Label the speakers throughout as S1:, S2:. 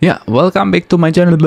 S1: Ya, welcome back to my channel.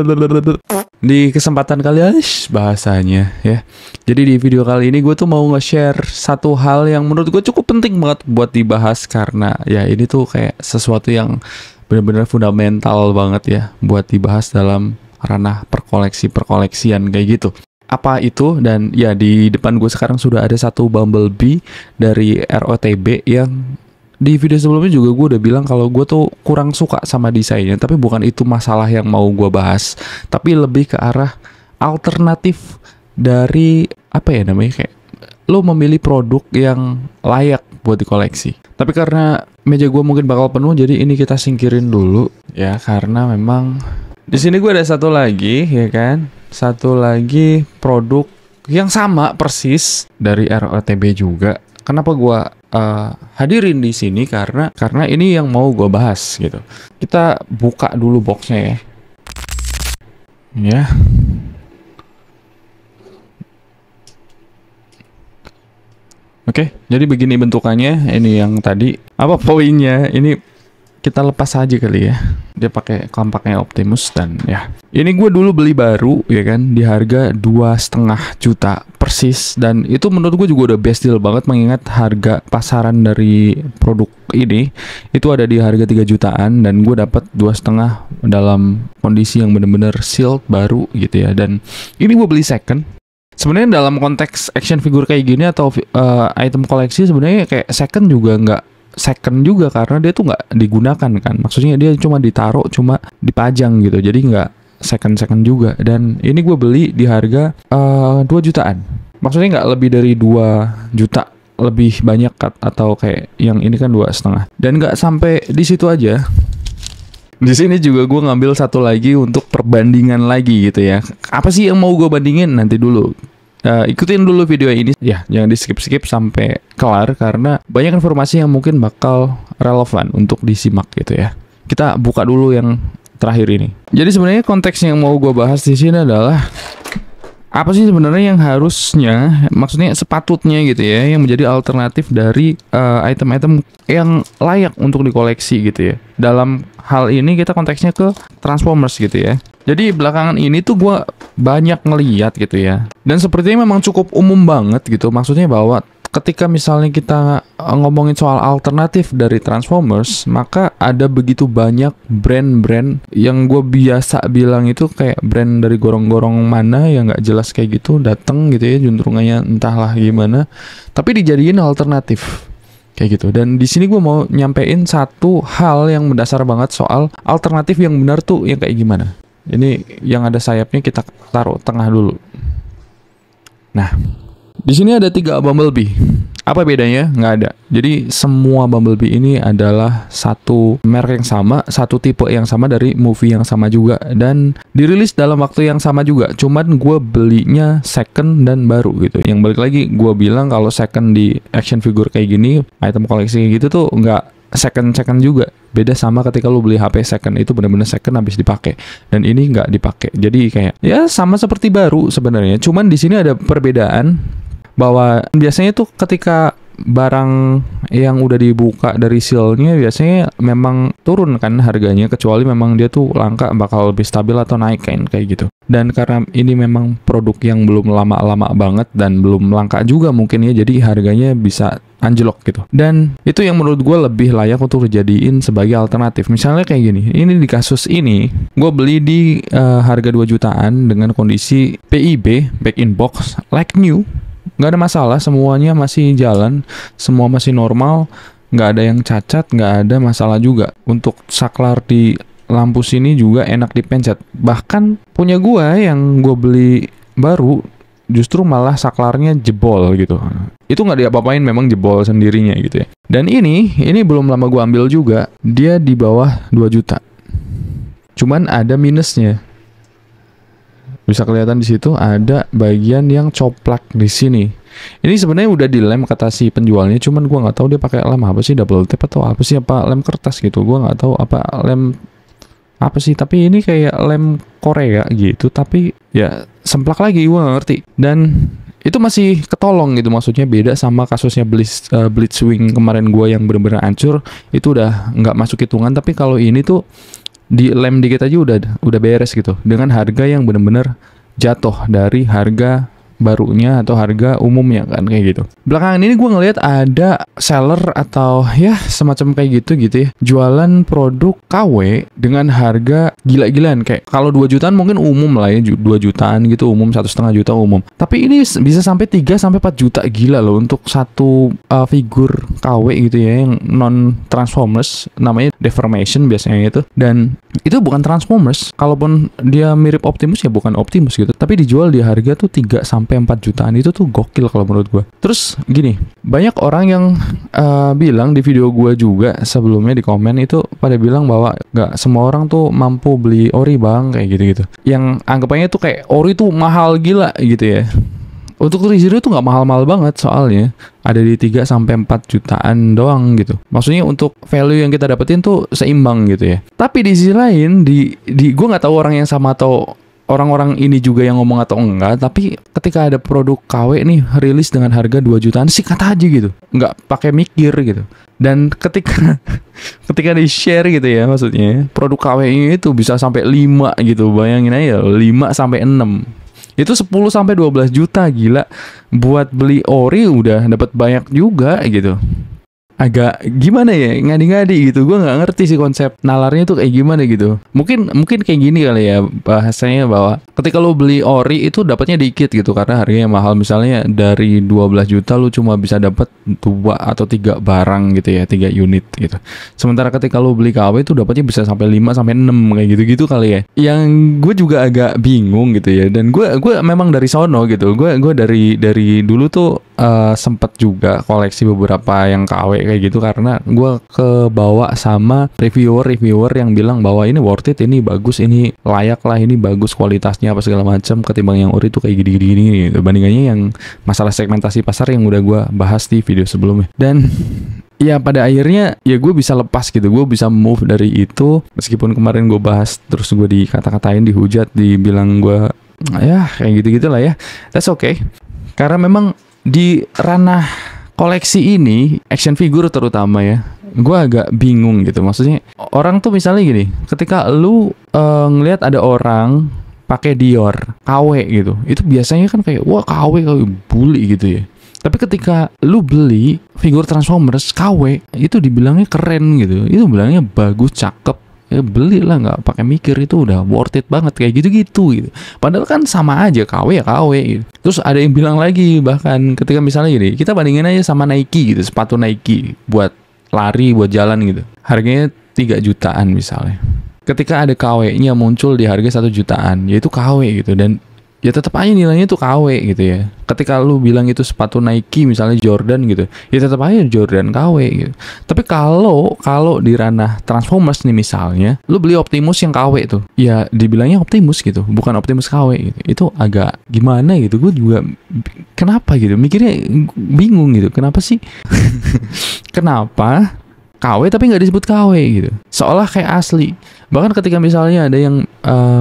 S1: Di kesempatan kali ini bahasanya ya. Jadi di video kali ini gue tuh mau nge-share satu hal yang menurut gue cukup penting banget buat dibahas, karena ya ini tuh kayak sesuatu yang benar-benar fundamental banget ya buat dibahas dalam ranah perkoleksian kayak gitu. Apa itu? Dan ya di depan gue sekarang sudah ada satu Bumblebee dari ROTB yang di video sebelumnya juga gue udah bilang kalau gue tuh kurang suka sama desainnya. Tapi bukan itu masalah yang mau gue bahas, tapi lebih ke arah alternatif dari apa ya namanya, kayak lo memilih produk yang layak buat dikoleksi. Tapi karena meja gue mungkin bakal penuh, jadi ini kita singkirin dulu ya, karena memang di sini gue ada satu lagi ya kan, satu lagi produk yang sama persis dari ROTB juga. Kenapa gue hadirin di sini? Karena ini yang mau gue bahas gitu. Kita buka dulu boxnya ya. Ya. Oke, jadi begini bentukannya. Ini yang tadi. Apa poinnya? Ini kita lepas aja kali ya. Dia pakai kelampaknya Optimus dan ya. Ini gue dulu beli baru ya kan, di harga 2,5 juta persis, dan itu menurut gue juga udah best deal banget, mengingat harga pasaran dari produk ini itu ada di harga 3 jutaan dan gue dapat 2,5 dalam kondisi yang bener-bener sealed baru gitu ya. Dan ini gue beli second. Sebenarnya dalam konteks action figure kayak gini atau item koleksi, sebenarnya kayak second juga nggak second juga, karena dia tuh nggak digunakan kan. Maksudnya dia cuma ditaruh, cuma dipajang gitu, jadi nggak second juga. Dan ini gue beli di harga 2 jutaan. Maksudnya nggak lebih dari 2 juta lebih banyak atau kayak yang ini kan 2,5. Dan nggak sampai di situ aja. Di sini juga gue ngambil satu lagi untuk perbandingan lagi gitu ya. Apa sih yang mau gue bandingin? Nanti dulu. Ikutin dulu video ini ya, jangan di skip sampai kelar karena banyak informasi yang mungkin bakal relevan untuk disimak gitu ya. Kita buka dulu yang terakhir ini. Jadi sebenarnya konteks yang mau gue bahas di sini adalah apa sih sebenarnya yang harusnya, maksudnya sepatutnya gitu ya, yang menjadi alternatif dari item-item yang layak untuk dikoleksi gitu ya. Dalam hal ini kita konteksnya ke Transformers gitu ya. Jadi belakangan ini tuh gue banyak ngeliat gitu ya, dan sepertinya memang cukup umum banget gitu. Maksudnya bahwa ketika misalnya kita ngomongin soal alternatif dari Transformers, maka ada begitu banyak brand-brand yang gue biasa bilang itu kayak brand dari gorong-gorong mana yang nggak jelas kayak gitu, dateng gitu ya, juntrungannya entahlah gimana, tapi dijadiin alternatif kayak gitu. Dan di sini gue mau nyampein satu hal yang mendasar banget soal alternatif yang benar tuh yang kayak gimana. Ini yang ada sayapnya kita taruh tengah dulu. Nah, di sini ada 3 Bumblebee. Apa bedanya? Nggak ada. Jadi semua Bumblebee ini adalah satu merek yang sama, satu tipe yang sama dari movie yang sama juga, dan dirilis dalam waktu yang sama juga. Cuman gue belinya second dan baru gitu. Yang balik lagi gue bilang kalau second di action figure kayak gini, item koleksi kayak gitu tuh nggak second juga. Beda sama ketika lu beli HP second, itu benar-benar second habis dipakai, dan ini nggak dipakai. Jadi kayak ya sama seperti baru sebenarnya. Cuman di sini ada perbedaan bahwa biasanya tuh ketika barang yang udah dibuka dari sealnya biasanya memang turun kan harganya, kecuali memang dia tuh langka, bakal lebih stabil atau naik kayak gitu. Dan karena ini memang produk yang belum lama-lama banget dan belum langka juga mungkin ya, jadi harganya bisa anjlok gitu. Dan itu yang menurut gue lebih layak untuk dijadiin sebagai alternatif. Misalnya kayak gini, ini di kasus ini gue beli di harga 2 jutaan dengan kondisi PIB, back in box, like new. Nggak ada masalah, semuanya masih jalan, semua masih normal, nggak ada yang cacat, nggak ada masalah juga. Untuk saklar di lampu sini juga enak dipencet. Bahkan punya gua yang gue beli baru justru malah saklarnya jebol gitu. Itu nggak diapa-apain, memang jebol sendirinya gitu ya. Dan ini belum lama gua ambil juga, dia di bawah 2 juta. Cuman ada minusnya. Bisa kelihatan di situ ada bagian yang coplak di sini. Ini sebenarnya udah dilem kata si penjualnya, cuman gua nggak tahu dia pakai lem apa sih, double tape atau apa sih, apa lem kertas gitu. Gua nggak tahu apa lem apa sih, tapi ini kayak lem Korea gitu, tapi ya semplak lagi, gua nggak ngerti. Dan itu masih ketolong gitu, maksudnya beda sama kasusnya Blitzwing kemarin gua yang bener-bener hancur, itu udah nggak masuk hitungan. Tapi kalau ini tuh di lem dikit aja udah beres gitu, dengan harga yang bener-bener jatuh dari harga barunya atau harga umumnya kan, kayak gitu. Belakangan ini gue ngelihat ada seller atau ya semacam kayak gitu ya, jualan produk KW dengan harga gila-gilaan. Kayak kalau 2 jutaan mungkin umum lah ya, 2 jutaan gitu umum, 1,5 juta umum. Tapi ini bisa sampai 3 sampai 4 juta, gila loh untuk satu figur KW gitu ya, yang non Transformers, namanya Deformation biasanya itu. Dan itu bukan Transformers, kalaupun dia mirip Optimus ya bukan Optimus gitu, tapi dijual di harga tuh 3 sampai 4 jutaan. Itu tuh gokil kalau menurut gue. Terus gini, banyak orang yang bilang di video gue juga sebelumnya di komen itu pada bilang bahwa nggak semua orang tuh mampu beli ori bang, kayak gitu-gitu. Yang anggapannya tuh kayak ori tuh mahal gila gitu ya. Untuk ReZero tuh nggak mahal-mahal banget, soalnya ada di 3 sampai 4 jutaan doang gitu. Maksudnya untuk value yang kita dapetin tuh seimbang gitu ya. Tapi di sisi lain, di gue nggak tahu orang yang sama atau orang-orang ini juga yang ngomong atau enggak, tapi ketika ada produk KW nih rilis dengan harga 2 jutaan, sikat aja gitu, nggak pakai mikir gitu. Dan ketika di share gitu ya, maksudnya produk KW ini itu bisa sampai 5 gitu, bayangin aja 5 sampai 6. Itu 10 sampai 12 juta, gila. Buat beli ori udah dapat banyak juga gitu. Agak gimana ya, ngadi-ngadi gitu. Gue nggak ngerti sih konsep nalarnya tuh kayak gimana gitu. Mungkin kayak gini kali ya bahasanya, bahwa ketika lo beli ori itu dapatnya dikit gitu karena harganya mahal. Misalnya dari 12 juta lo cuma bisa dapat 2 atau 3 barang gitu ya, 3 unit gitu. Sementara ketika lo beli KW itu dapatnya bisa sampai 5 sampai 6 kayak gitu-gitu kali ya. Yang gue juga agak bingung gitu ya. Dan gue memang dari sono gitu. Gue dari dulu tuh sempet juga koleksi beberapa yang KW kayak gitu, karena gue kebawa sama reviewer yang bilang bahwa ini worth it, ini bagus, ini layak lah, ini bagus kualitasnya apa segala macam, ketimbang yang ori tuh kayak gini gitu. Bandingannya yang masalah segmentasi pasar yang udah gue bahas di video sebelumnya. Dan ya pada akhirnya ya gue bisa lepas gitu, gue bisa move dari itu. Meskipun kemarin gue bahas terus gue dikata-katain, dihujat, dibilang gue ya kayak gitu-gitu lah ya. That's okay. Karena memang di ranah koleksi ini, action figure terutama ya, gue agak bingung gitu. Maksudnya orang tuh misalnya gini, ketika lu ngelihat ada orang pakai Dior KW gitu, itu biasanya kan kayak wah KW bully gitu ya. Tapi ketika lu beli figur Transformers KW, itu dibilangnya keren gitu, itu bilangnya bagus, cakep. Ya belilah, nggak pakai mikir, itu udah worth it banget kayak gitu. Padahal kan sama aja, KW ya KW gitu. Terus ada yang bilang lagi, bahkan ketika misalnya gini, kita bandingin aja sama Nike gitu, sepatu Nike buat lari, buat jalan gitu, harganya 3 jutaan misalnya. Ketika ada KW-nya muncul di harga 1 jutaan, yaitu KW gitu, dan ya tetap aja nilainya tuh KW gitu ya. Ketika lu bilang itu sepatu Nike misalnya Jordan gitu, ya tetap aja Jordan KW gitu. Tapi kalau di ranah Transformers nih misalnya, lu beli Optimus yang KW tuh, ya dibilangnya Optimus gitu, bukan Optimus KW gitu. Itu agak gimana gitu. Gue juga kenapa gitu, mikirnya bingung gitu. Kenapa sih? Kenapa KW tapi nggak disebut KW gitu, seolah kayak asli. Bahkan ketika misalnya ada yang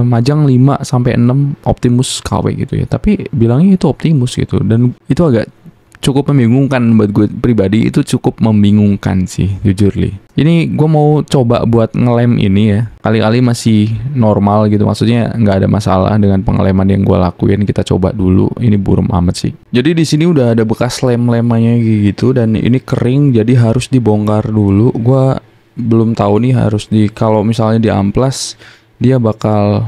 S1: majang 5 sampai 6 Optimus KW gitu ya, tapi bilangnya itu Optimus gitu. Dan itu agak cukup membingungkan buat gue pribadi, itu cukup membingungkan sih jujur li. Ini gue mau coba buat ngelem ini ya, kali-kali masih normal gitu, maksudnya nggak ada masalah dengan pengeleman yang gue lakuin. Kita coba dulu, ini buram amat sih. Jadi di sini udah ada bekas lem-lemannya gitu, dan ini kering jadi harus dibongkar dulu. Gue belum tahu nih harus kalau misalnya di amplas dia bakal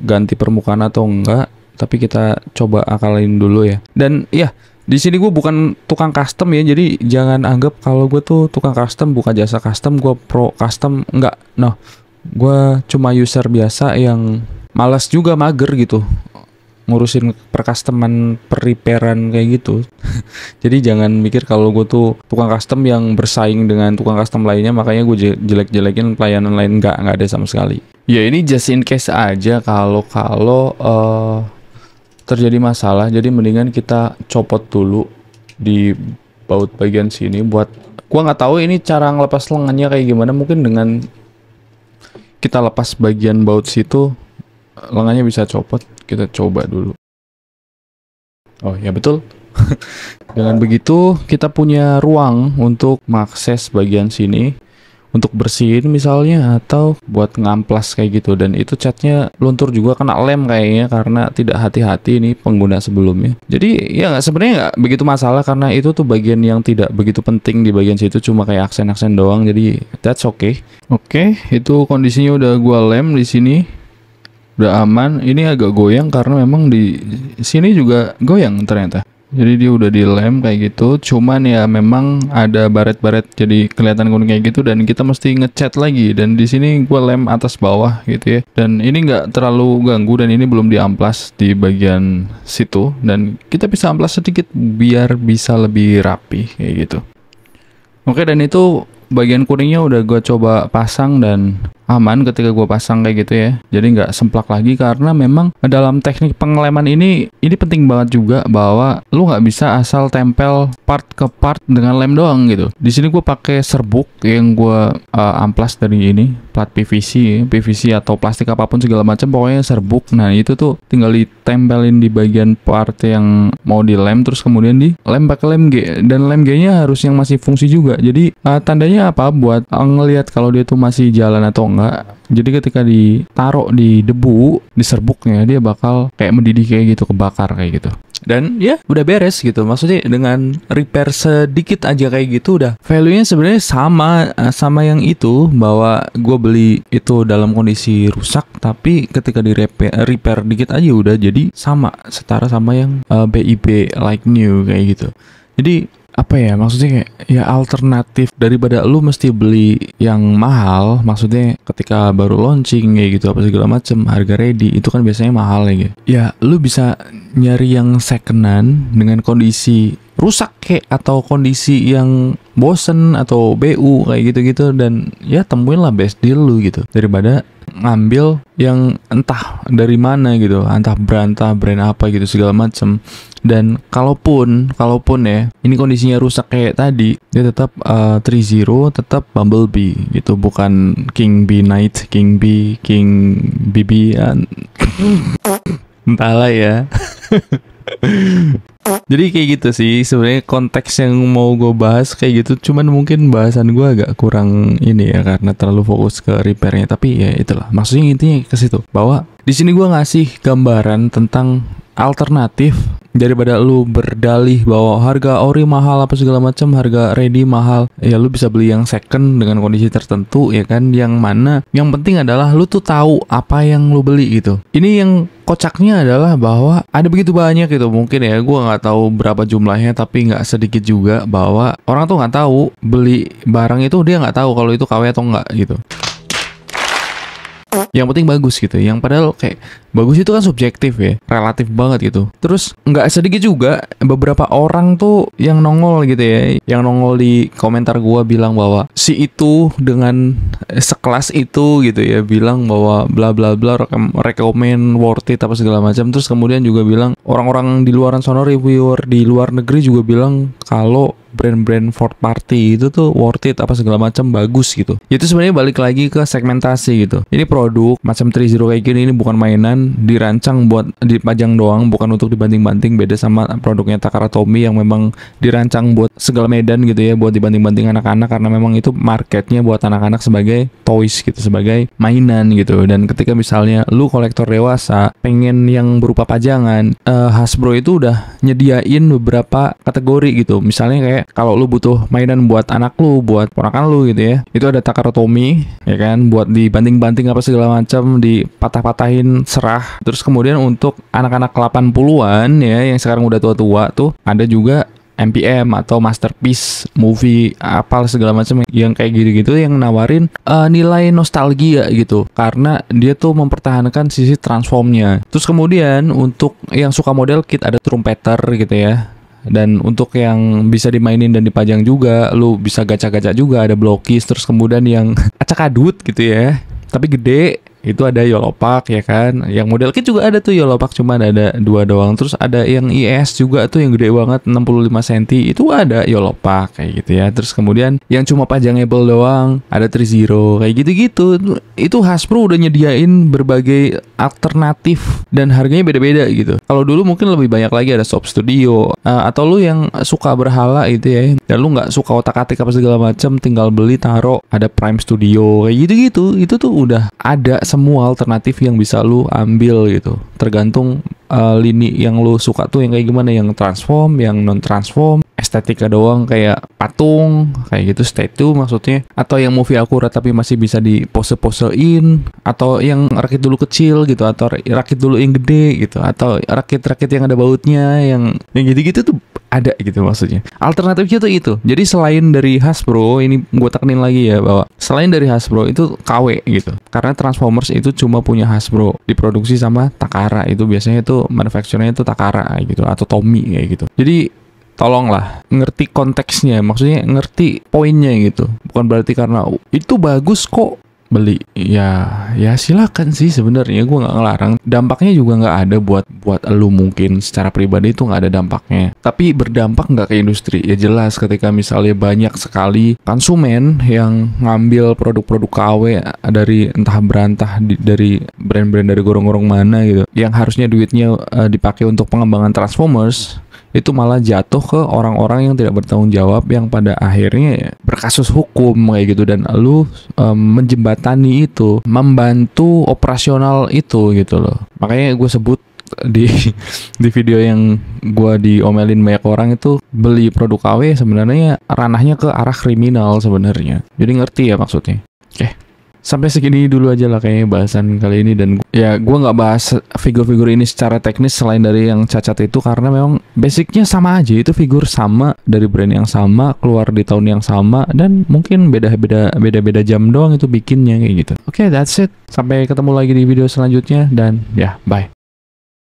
S1: ganti permukaan atau enggak, tapi kita coba akalin dulu ya. Dan ya di sini gue bukan tukang custom ya, jadi jangan anggap kalau gue tuh tukang custom, buka jasa custom, gue pro custom, enggak. No, gue cuma user biasa yang malas juga, mager gitu ngurusin percustoman, repairan kayak gitu. Jadi jangan mikir kalau gue tuh tukang custom yang bersaing dengan tukang custom lainnya, makanya gue jelek-jelekin pelayanan lain. Nggak ada sama sekali. Ya ini just in case aja kalau terjadi masalah, jadi mendingan kita copot dulu di baut bagian sini. Buat gua nggak tahu ini cara ngelepas lengannya kayak gimana, mungkin dengan kita lepas bagian baut situ lengannya bisa copot. Kita coba dulu. Oh ya betul. Dengan begitu kita punya ruang untuk mengakses bagian sini untuk bersihin misalnya atau buat ngamplas kayak gitu. Dan itu catnya luntur juga, kena lem kayaknya karena tidak hati-hati nih pengguna sebelumnya. Jadi ya sebenarnya nggak begitu masalah karena itu tuh bagian yang tidak begitu penting di bagian situ, cuma kayak aksen-aksen doang. Jadi that's okay. Oke, itu kondisinya udah gua lem di sini. Udah aman. Ini agak goyang karena memang di sini juga goyang ternyata. Jadi dia udah dilem kayak gitu. Cuman ya memang ada baret-baret jadi kelihatan kuning kayak gitu dan kita mesti ngecat lagi. Dan di sini gue lem atas bawah gitu ya. Dan ini nggak terlalu ganggu dan ini belum diamplas di bagian situ. Dan kita bisa amplas sedikit biar bisa lebih rapi kayak gitu. Oke, dan itu bagian kuningnya udah gue coba pasang dan aman ketika gue pasang kayak gitu ya. Jadi nggak semplak lagi karena memang dalam teknik pengeleman ini penting banget juga bahwa lu nggak bisa asal tempel part ke part dengan lem doang gitu. Di sini gue pakai serbuk yang gue amplas dari ini plat PVC atau plastik apapun segala macam, pokoknya serbuk. Nah itu tuh tinggal ditempelin di bagian part yang mau dilem, terus kemudian dilem pakai lem G, dan lem G-nya harus yang masih fungsi juga. Jadi tandanya apa? Buat ngelihat kalau dia tuh masih jalan atau enggak. Jadi ketika ditaruh di debu, di serbuknya, dia bakal kayak mendidih kayak gitu, kebakar kayak gitu. Dan ya udah beres gitu. Maksudnya dengan repair sedikit aja kayak gitu udah value-nya sebenarnya sama yang itu, bahwa gue beli itu dalam kondisi rusak, tapi ketika di repair dikit aja udah jadi setara sama yang BIP like new kayak gitu. Jadi apa ya, maksudnya kayak ya alternatif daripada lu mesti beli yang mahal. Maksudnya ketika baru launching kayak gitu apa segala macem, harga ready itu kan biasanya mahal ya gitu. Ya lu bisa nyari yang secondan dengan kondisi rusak kayak atau kondisi yang bosen atau BU kayak gitu-gitu, dan ya temuin lah best deal lu gitu daripada ngambil yang entah dari mana gitu, entah brand apa gitu segala macem. Dan kalaupun ya ini kondisinya rusak kayak tadi, dia tetap 3.0, tetap Bumblebee gitu, bukan King B Knight, King BB entahlah ya. Jadi kayak gitu sih sebenarnya konteks yang mau gue bahas kayak gitu. Cuman mungkin bahasan gue agak kurang ini ya karena terlalu fokus ke repairnya. Tapi ya itulah maksudnya, intinya ke situ bahwa di sini gue ngasih gambaran tentang alternatif daripada lu berdalih bahwa harga ori mahal apa segala macam, harga ready mahal. Ya lu bisa beli yang second dengan kondisi tertentu ya kan, yang mana yang penting adalah lu tuh tahu apa yang lu beli gitu. Ini yang kocaknya adalah bahwa ada begitu banyak gitu, mungkin ya gue nggak tahu berapa jumlahnya, tapi nggak sedikit juga bahwa orang tuh nggak tahu beli barang itu, dia nggak tahu kalau itu KW atau enggak gitu. Yang penting bagus gitu, yang padahal kayak bagus itu kan subjektif ya, relatif banget gitu. Terus nggak sedikit juga beberapa orang tuh yang nongol gitu ya, yang nongol di komentar gua bilang bahwa si itu dengan sekelas itu gitu ya, bilang bahwa bla bla bla rekomend worth it apa segala macam. Terus kemudian juga bilang orang-orang di luaran sono, reviewer di luar negeri juga bilang kalau brand-brand fourth party itu tuh worth it apa segala macam, bagus gitu. Itu sebenarnya balik lagi ke segmentasi gitu. Ini produk macam 3.0 kayak gini, ini bukan mainan, dirancang buat dipajang doang, bukan untuk dibanting-banting. Beda sama produknya Takara Tomy yang memang dirancang buat segala medan gitu ya, buat dibanting-banting anak-anak, karena memang itu marketnya buat anak-anak sebagai toys gitu, sebagai mainan gitu. Dan ketika misalnya lu kolektor dewasa pengen yang berupa pajangan, Hasbro itu udah nyediain beberapa kategori gitu. Misalnya kayak kalau lu butuh mainan buat anak lu, buat ponakan lu gitu ya, itu ada Takara Tomy ya kan, buat dibanting-banting apa segala macam, dipatah-patahin serah. Terus kemudian untuk anak-anak 80-an ya, yang sekarang udah tua-tua tuh, ada juga MPM atau Masterpiece Movie apa segala macam yang kayak gitu-gitu, yang nawarin nilai nostalgia gitu, karena dia tuh mempertahankan sisi transformnya. Terus kemudian untuk yang suka model kit ada trumpeter gitu ya. Dan untuk yang bisa dimainin dan dipajang juga, lu bisa gacha-gacha juga, ada blokis. Terus kemudian yang acak adut gitu ya, tapi gede, itu ada Yolopak ya kan. Yang model kit juga ada tuh Yolopak, cuma ada 2 doang. Terus ada yang IS juga tuh yang gede banget 65 cm, itu ada Yolopak kayak gitu ya. Terus kemudian yang cuma pajangeable doang ada Trizero kayak gitu-gitu. Itu Hasbro udah nyediain berbagai alternatif dan harganya beda-beda gitu. Kalau dulu mungkin lebih banyak lagi ada Shop Studio, atau lu yang suka berhala gitu ya, dan lu nggak suka otak-atik apa segala macam, tinggal beli taruh, ada Prime Studio kayak gitu-gitu. Itu tuh udah ada semua alternatif yang bisa lu ambil gitu, tergantung lini yang lu suka tuh yang kayak gimana, yang transform, yang non transform, estetika doang kayak patung kayak gitu, statue maksudnya, atau yang movie akurat tapi masih bisa di pose-posein, atau yang rakit dulu kecil gitu, atau rakit dulu yang gede gitu, atau rakit-rakit yang ada bautnya, yang gitu-gitu tuh ada gitu maksudnya. Alternatifnya tuh itu. Jadi selain dari Hasbro, ini gue tekenin lagi ya, bahwa selain dari Hasbro itu KW gitu. Karena Transformers itu cuma punya Hasbro, diproduksi sama Takara, itu biasanya itu manufacturernya itu Takara gitu, atau Tommy kayak gitu. Jadi tolonglah ngerti konteksnya, maksudnya ngerti poinnya gitu. Bukan berarti karena itu bagus kok beli, ya silakan sih, sebenarnya gue nggak ngelarang. Dampaknya juga nggak ada buat elu, mungkin secara pribadi itu nggak ada dampaknya, tapi berdampak nggak ke industri? Ya jelas, ketika misalnya banyak sekali konsumen yang ngambil produk-produk KW dari entah berantah dari brand-brand dari gorong-gorong mana gitu, yang harusnya duitnya dipakai untuk pengembangan Transformers, itu malah jatuh ke orang-orang yang tidak bertanggung jawab, yang pada akhirnya berkasus hukum kayak gitu, dan lu menjembatani itu, membantu operasional itu gitu loh. Makanya gue sebut di video yang gue diomelin banyak orang itu, beli produk KW sebenarnya ranahnya ke arah kriminal sebenarnya. Jadi ngerti ya maksudnya. Oke. Sampai segini dulu aja lah kayaknya bahasan kali ini, dan ya gue nggak bahas figur-figur ini secara teknis selain dari yang cacat itu, karena memang basicnya sama aja, itu figur sama dari brand yang sama, keluar di tahun yang sama, dan mungkin beda-beda jam doang itu bikinnya kayak gitu. Oke, that's it. Sampai ketemu lagi di video selanjutnya, dan ya bye.